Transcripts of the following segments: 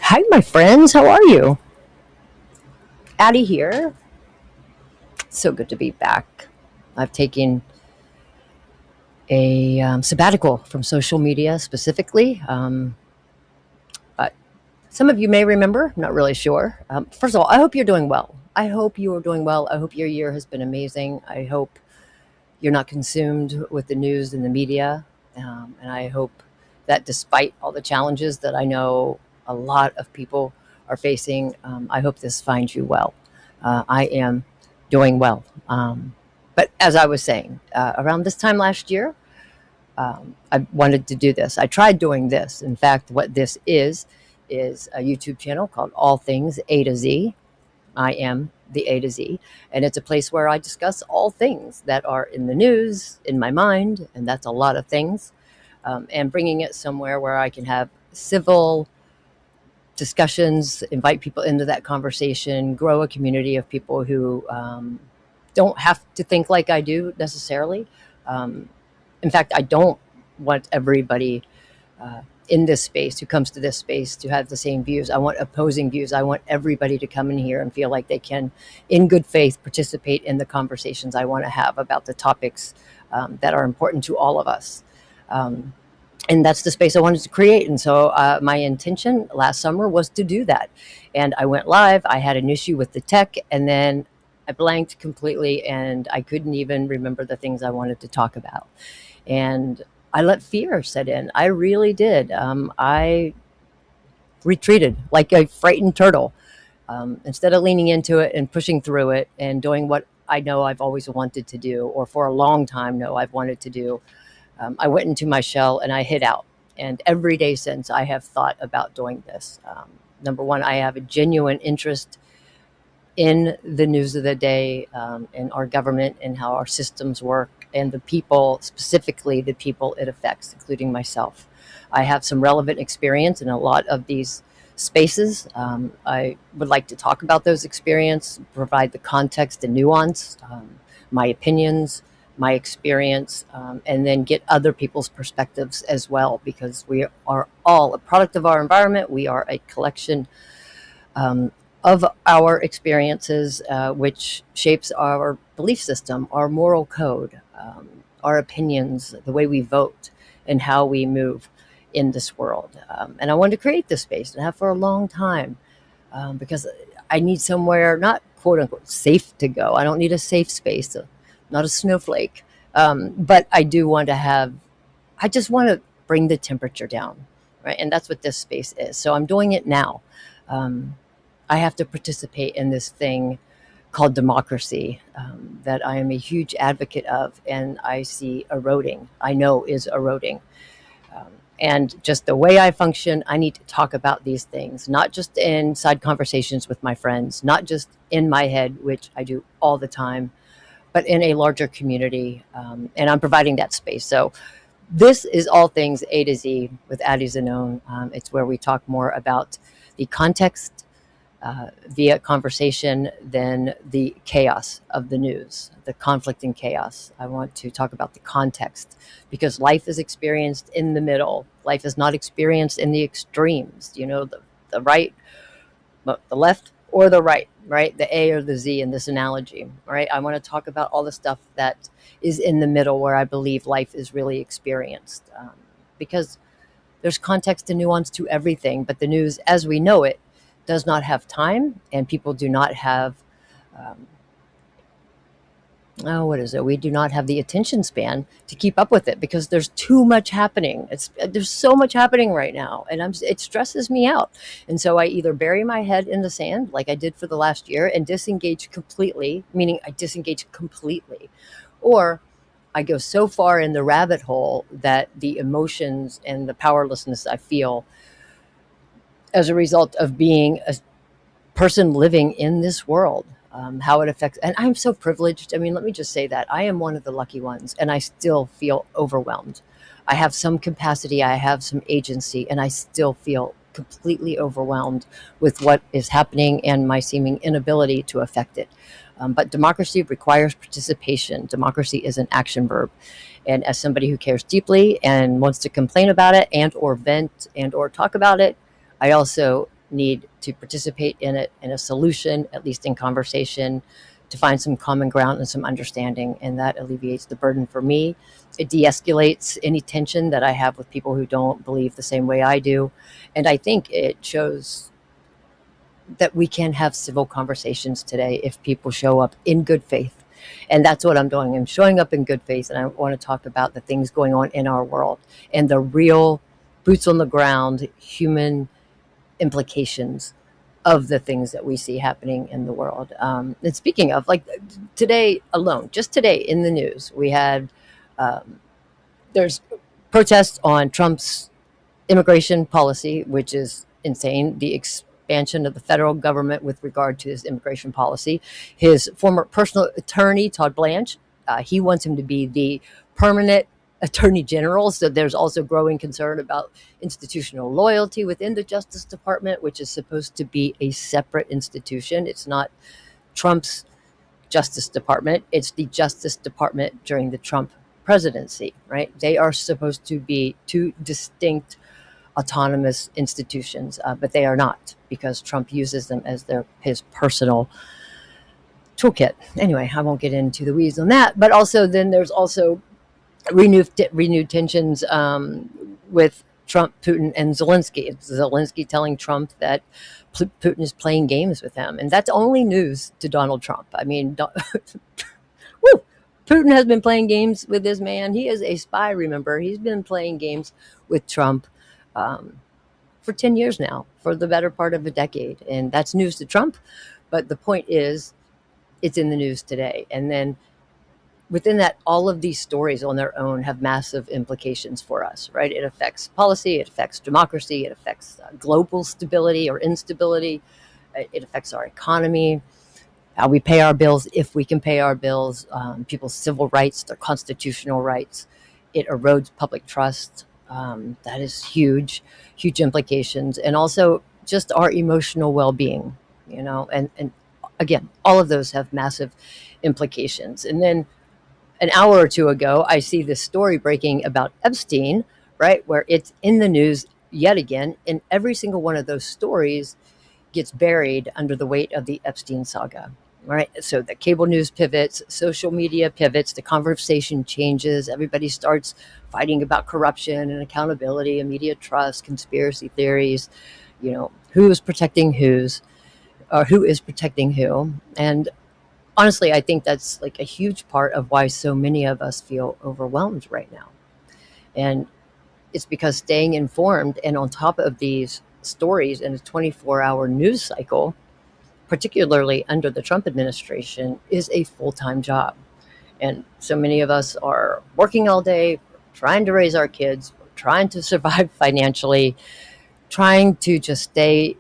Hi, my friends. How are you? Addie here. So good to be back. I've taken a sabbatical from social media specifically. But some of you may remember, I'm not really sure. First of all, I hope you're doing well. I hope you are doing well. I hope your year has been amazing. I hope you're not consumed with the news and the media. And I hope that despite all the challenges that I know a lot of people are facing, I hope this finds you well. I am doing well. But as I was saying, around this time last year, I wanted to do this. I tried doing this. In fact, what this is a YouTube channel called All Things A to Z. I am the A to Z. And it's a place where I discuss all things that are in the news, in my mind, and that's a lot of things, and bringing it somewhere where I can have civil discussions, invite people into that conversation, grow a community of people who don't have to think like I do necessarily. Um, in fact, I don't want everybody uh, in this space who comes to this space to have the same views. I want opposing views. I want everybody to come in here and feel like they can, in good faith, participate in the conversations I want to have about the topics that are important to all of us. Um, and that's the space I wanted to create. And so my intention last summer was to do that. And I went live. I had an issue with the tech, and then I blanked completely, and I couldn't even remember the things I wanted to talk about. And I let fear set in. I really did. I retreated like a frightened turtle. Instead of leaning into it and pushing through it and doing what I know I've always wanted to do, or for a long time know I've wanted to do, I went into my shell and I hid out. And every day since, I have thought about doing this. Number one, I have a genuine interest in the news of the day, in our government and how our systems work, and the people, specifically the people it affects, including myself. I have some relevant experience in a lot of these spaces. I would like to talk about those experiences, provide the context and nuance, my opinions, my experience, and then get other people's perspectives as well, because we are all a product of our environment. We are a collection of our experiences, which shapes our belief system, our moral code, our opinions, the way we vote, and how we move in this world. And I wanted to create this space and have for a long time, because I need somewhere not quote unquote safe to go. I don't need a safe space, not a snowflake. But I do want to have, I just want to bring the temperature down, right? And that's what this space is. So I'm doing it now. Um, I have to participate in this thing called democracy, that I am a huge advocate of, and I see eroding, I know is eroding. Um, and just the way I function, I need to talk about these things, not just in side conversations with my friends, not just in my head, which I do all the time, but in a larger community. And I'm providing that space. So this is All Things A to Z with Addie Zinone. It's where we talk more about the context via conversation than the chaos of the news, the conflict and chaos. I want to talk about the context, because life is experienced in the middle. Life is not experienced in the extremes, the right, the left or the right, right? The A or the Z in this analogy, right? I want to talk about all the stuff that is in the middle, where I believe life is really experienced, because there's context and nuance to everything, but the news as we know it does not have time, and people do not have, um, what is it? We do not have the attention span to keep up with it, because there's too much happening. There's so much happening right now, and it stresses me out. And so I either bury my head in the sand, like I did for the last year, and disengage completely, meaning I disengage completely, or I go so far in the rabbit hole that the emotions and the powerlessness I feel as a result of being a person living in this world, how it affects. And I'm so privileged. I mean, let me just say that I am one of the lucky ones, and I still feel overwhelmed. I have some capacity, I have some agency, and I still feel completely overwhelmed with what is happening and my seeming inability to affect it. But democracy requires participation. Democracy is an action verb. And as somebody who cares deeply and wants to complain about it and or vent and or talk about it, I also need to participate in it, in a solution, at least in conversation, to find some common ground and some understanding. And that alleviates the burden for me. It de-escalates any tension that I have with people who don't believe the same way I do. And I think it shows that we can have civil conversations today if people show up in good faith. And that's what I'm doing. I'm showing up in good faith, and I want to talk about the things going on in our world and the real boots on the ground human implications of the things that we see happening in the world. And speaking of, like, today alone, just today in the news, we had there's protests on Trump's immigration policy, which is insane. The expansion of the federal government with regard to his immigration policy. His former personal attorney, Todd Blanche, he wants him to be the permanent attorney general. So there's also growing concern about institutional loyalty within the Justice Department, which is supposed to be a separate institution. It's not Trump's Justice Department. It's the Justice Department during the Trump presidency, right? They are supposed to be two distinct autonomous institutions, but they are not, because Trump uses them as his personal toolkit. Anyway, I won't get into the weeds on that. But also, then there's also renewed tensions with Trump, Putin, and Zelensky. It's Zelensky telling Trump that Putin is playing games with him, and that's only news to Donald Trump. I mean, woo, Putin has been playing games with this man. He is a spy, remember. He's been playing games with Trump for 10 years now, for the better part of a decade. And that's news to Trump. But the point is, it's in the news today. And then within that, all of these stories on their own have massive implications for us, right? It affects policy, it affects democracy, it affects global stability or instability, it affects our economy, how we pay our bills, if we can pay our bills, people's civil rights, their constitutional rights. It erodes public trust. That is huge implications. And also just our emotional well-being, and again, all of those have massive implications. And then an hour or two ago, I see this story breaking about Epstein, right, where it's in the news yet again, and every single one of those stories gets buried under the weight of the Epstein saga. Right. So the cable news pivots, social media pivots, the conversation changes. Everybody starts fighting about corruption and accountability and media trust, conspiracy theories, who is protecting who is protecting who. And honestly, I think that's like a huge part of why so many of us feel overwhelmed right now. And it's because staying informed and on top of these stories in a 24-hour news cycle, particularly under the Trump administration, is a full-time job. And so many of us are working all day, trying to raise our kids, trying to survive financially, trying to just stay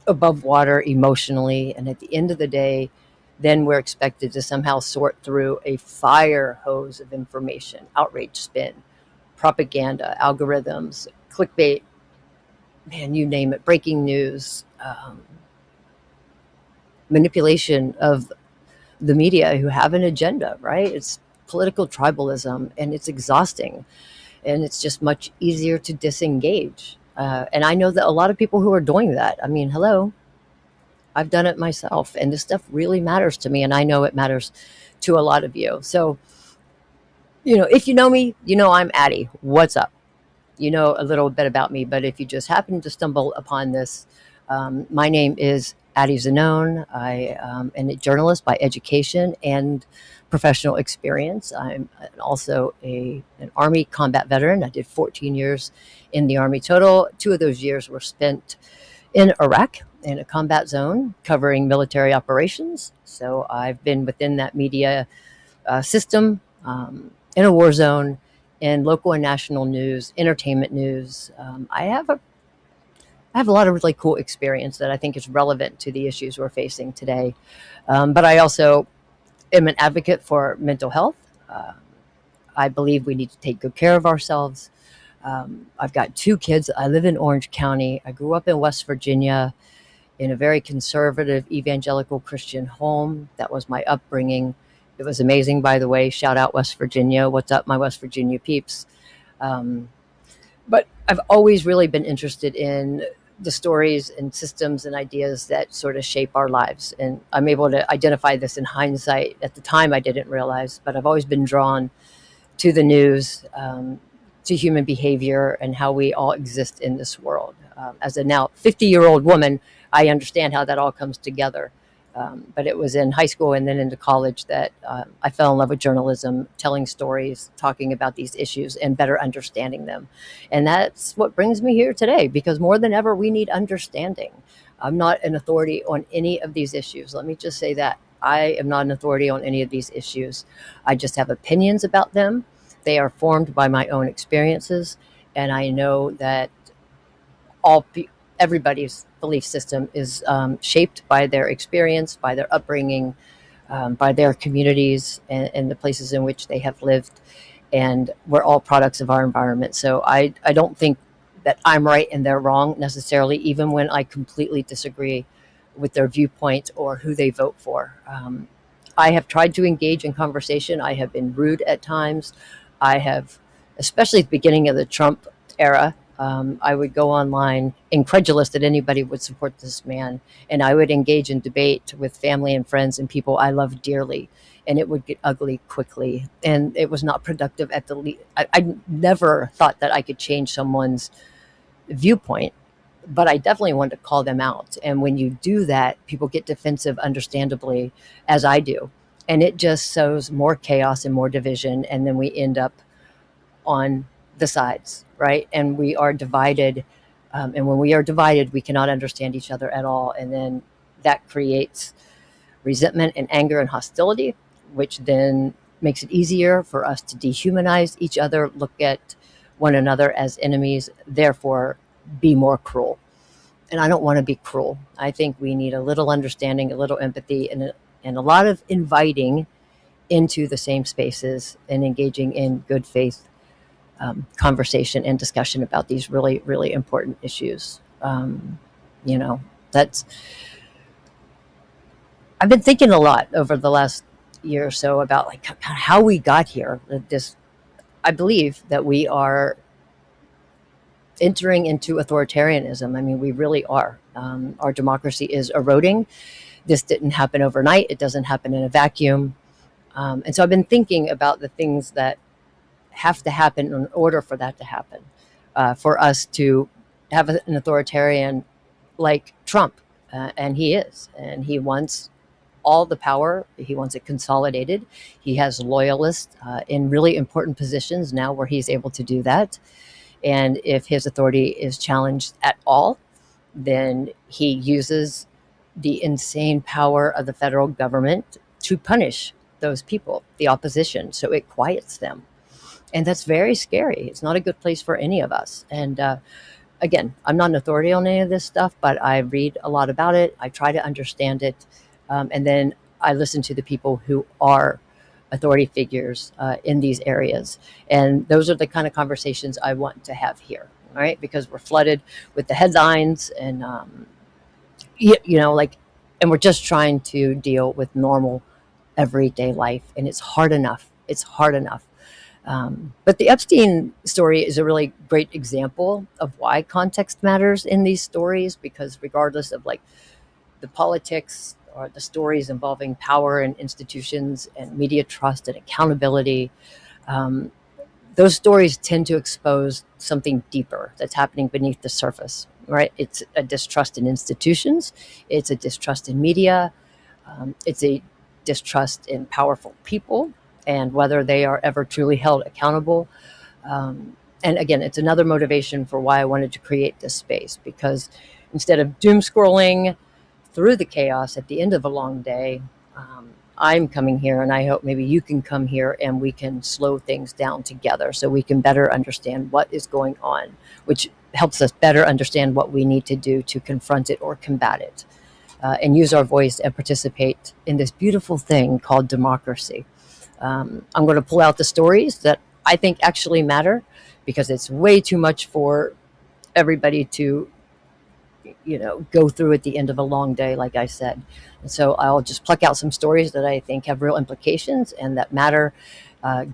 above water emotionally. And at the end of the day, then we're expected to somehow sort through a fire hose of information, outrage spin, propaganda, algorithms, clickbait, man, you name it, breaking news, manipulation of the media who have an agenda, right? It's political tribalism, and it's exhausting, and it's just much easier to disengage. And I know that a lot of people who are doing that, I mean, hello, I've done it myself, and this stuff really matters to me, and I know it matters to a lot of you. So, if you know me, I'm Addie. What's up? You know a little bit about me, but if you just happen to stumble upon this, my name is Addie Zinone. I am a journalist by education and professional experience. I'm also an Army combat veteran. I did 14 years in the Army total. 2 of those years were spent in Iraq in a combat zone covering military operations. So I've been within that media system, in a war zone, in local and national news, entertainment news. I have a lot of really cool experience that I think is relevant to the issues we're facing today. But I also am an advocate for mental health. I believe we need to take good care of ourselves. I've got 2 kids. I live in Orange County. I grew up in West Virginia in a very conservative evangelical Christian home. That was my upbringing. It was amazing, by the way. Shout out West Virginia. What's up, my West Virginia peeps? But I've always really been interested in the stories and systems and ideas that sort of shape our lives. And I'm able to identify this in hindsight. At the time, I didn't realize, but I've always been drawn to the news, to human behavior and how we all exist in this world. As a now 50-year-old woman, I understand how that all comes together. But it was in high school and then into college that I fell in love with journalism, telling stories, talking about these issues, and better understanding them. And that's what brings me here today, because more than ever, we need understanding. I'm not an authority on any of these issues. Let me just say that. I am not an authority on any of these issues. I just have opinions about them. They are formed by my own experiences, and I know that all everybody's belief system is shaped by their experience, by their upbringing, by their communities and the places in which they have lived. And we're all products of our environment. So I don't think that I'm right and they're wrong necessarily, even when I completely disagree with their viewpoint or who they vote for. I have tried to engage in conversation. I have been rude at times. I have, especially at the beginning of the Trump era, I would go online incredulous that anybody would support this man. And I would engage in debate with family and friends and people I love dearly. And it would get ugly quickly. And it was not productive at the least. I never thought that I could change someone's viewpoint, but I definitely wanted to call them out. And when you do that, people get defensive, understandably, as I do. And it just sows more chaos and more division. And then we end up on the sides, right? And we are divided. And when we are divided, we cannot understand each other at all. And then that creates resentment and anger and hostility, which then makes it easier for us to dehumanize each other, look at one another as enemies, therefore be more cruel. And I don't want to be cruel. I think we need a little understanding, a little empathy, and a lot of inviting into the same spaces and engaging in good faith conversation and discussion about these really, really important issues. You know, that's, I've been thinking a lot over the last year or so about like how we got here. This, I believe that we are entering into authoritarianism. I mean, we really are. Our democracy is eroding. This didn't happen overnight. It doesn't happen in a vacuum. And so I've been thinking about the things that have to happen in order for that to happen, for us to have an authoritarian like Trump. And he is. And he wants all the power. He wants it consolidated. He has loyalists in really important positions now where he's able to do that. And if his authority is challenged at all, then he uses the insane power of the federal government to punish those people, the opposition. So it quiets them. And that's very scary. It's not a good place for any of us. And again, I'm not an authority on any of this stuff, but I read a lot about it. I try to understand it. And then I listen to the people who are authority figures in these areas. And those are the kind of conversations I want to have here, right? Because we're flooded with the headlines and, you know, like, and we're just trying to deal with normal everyday life. And it's hard enough. It's hard enough. But the Epstein story is a really great example of why context matters in these stories, because regardless of like the politics or the stories involving power and institutions and media trust and accountability, those stories tend to expose something deeper that's happening beneath the surface, right? It's a distrust in institutions. It's a distrust in media. It's a distrust in powerful people and whether they are ever truly held accountable. And again, it's another motivation for why I wanted to create this space, because instead of doom scrolling through the chaos at the end of a long day, I'm coming here, and I hope maybe you can come here and we can slow things down together so we can better understand what is going on, which helps us better understand what we need to do to confront it or combat it, and use our voice and participate in this beautiful thing called democracy. I'm going to pull out the stories that I think actually matter, because it's way too much for everybody to, you know, go through at the end of a long day, like I said. And so I'll just pluck out some stories that I think have real implications and that matter,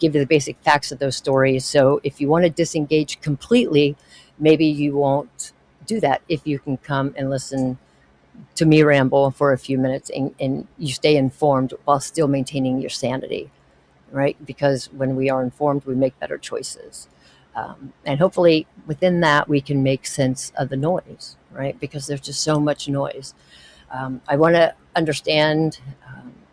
give you the basic facts of those stories. So if you want to disengage completely, maybe you won't do that if you can come and listen to me ramble for a few minutes, and you stay informed while still maintaining your sanity, right? Because when we are informed, we make better choices. And hopefully within that, we can make sense of the noise, right? Because there's just so much noise. I want to understand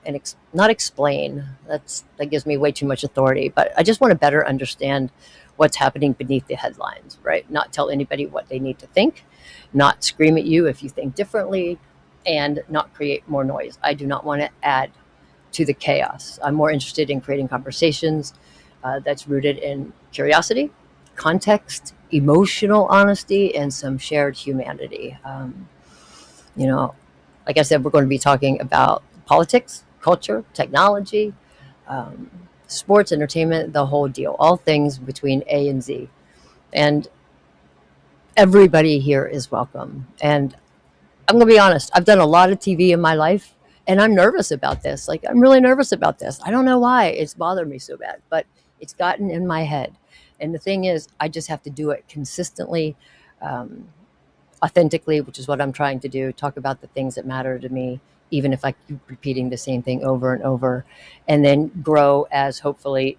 and not explain. That gives me way too much authority. But I just want to better understand what's happening beneath the headlines, right? Not tell anybody what they need to think, not scream at you if you think differently, and not create more noise. I do not want to add to the chaos. I'm more interested in creating conversations that's rooted in curiosity, context, emotional honesty, and some shared humanity. You know, like I said, we're going to be talking about politics, culture, technology, um, sports, entertainment, the whole deal, all things between A and Z. And everybody here is welcome. And I'm going to be honest, I've done a lot of TV in my life, and I'm nervous about this. Like, I'm really nervous about this. I don't know why it's bothered me so bad, but it's gotten in my head. And the thing is, I just have to do it consistently, um, authentically, which is what I'm trying to do. Talk about the things that matter to me, even if I keep repeating the same thing over and over, and then grow as hopefully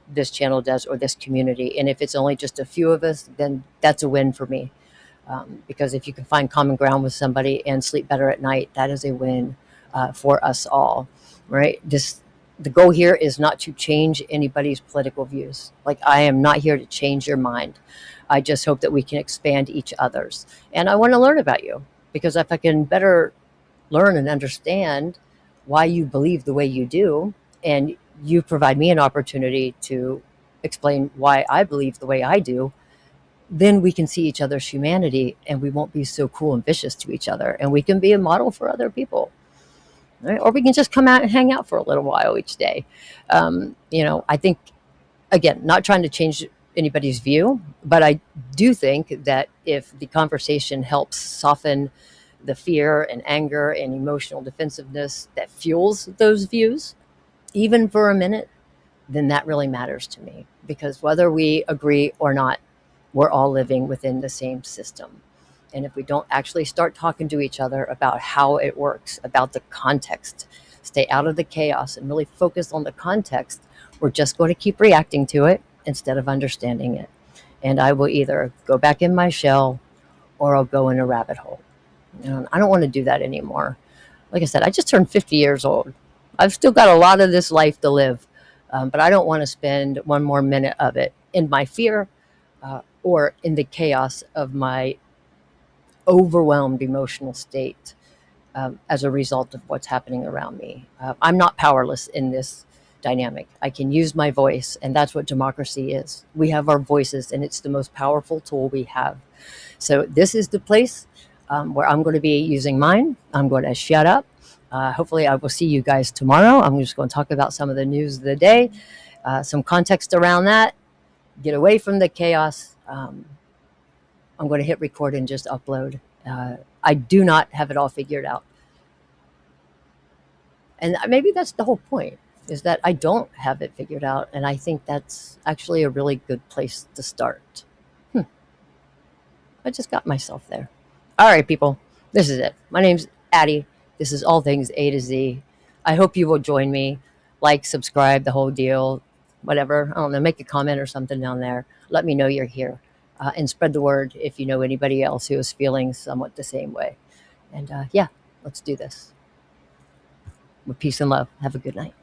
this channel does, or this community. And if it's only just a few of us, then that's a win for me. Because if you can find common ground with somebody and sleep better at night, that is a win for us all, right? The goal here is not to change anybody's political views. Like, I am not here to change your mind. I just hope that we can expand each other's. And I want to learn about you, because if I can better learn and understand why you believe the way you do, and you provide me an opportunity to explain why I believe the way I do, then we can see each other's humanity, and we won't be so cruel and vicious to each other, and we can be a model for other people, right? Or we can just come out and hang out for a little while each day. I think, again, not trying to change anybody's view, but I do think that if the conversation helps soften the fear and anger and emotional defensiveness that fuels those views, even for a minute, then that really matters to me. Because whether we agree or not, we're all living within the same system. And if we don't actually start talking to each other about how it works, about the context, stay out of the chaos and really focus on the context, we're just going to keep reacting to it instead of understanding it. And I will either go back in my shell, or I'll go in a rabbit hole. I don't want to do that anymore. Like I said, I just turned 50 years old. I've still got a lot of this life to live, but I don't want to spend one more minute of it in my fear, or in the chaos of my overwhelmed emotional state, as a result of what's happening around me. I'm not powerless in this dynamic. I can use my voice, and that's what democracy is. We have our voices, and it's the most powerful tool we have. So this is the place where I'm going to be using mine. I'm going to shut up. Hopefully, I will see you guys tomorrow. I'm just going to talk about some of the news of the day, some context around that, get away from the chaos. I'm going to hit record and just upload. I do not have it all figured out. And maybe that's the whole point, is that I don't have it figured out. And I think that's actually a really good place to start. I just got myself there. All right, people, this is it. My name's Addie. This is All Things A to Z. I hope you will join me. Like, subscribe, the whole deal, whatever. I don't know, make a comment or something down there. Let me know you're here. And spread the word if you know anybody else who is feeling somewhat the same way. And yeah, let's do this. With peace and love. Have a good night.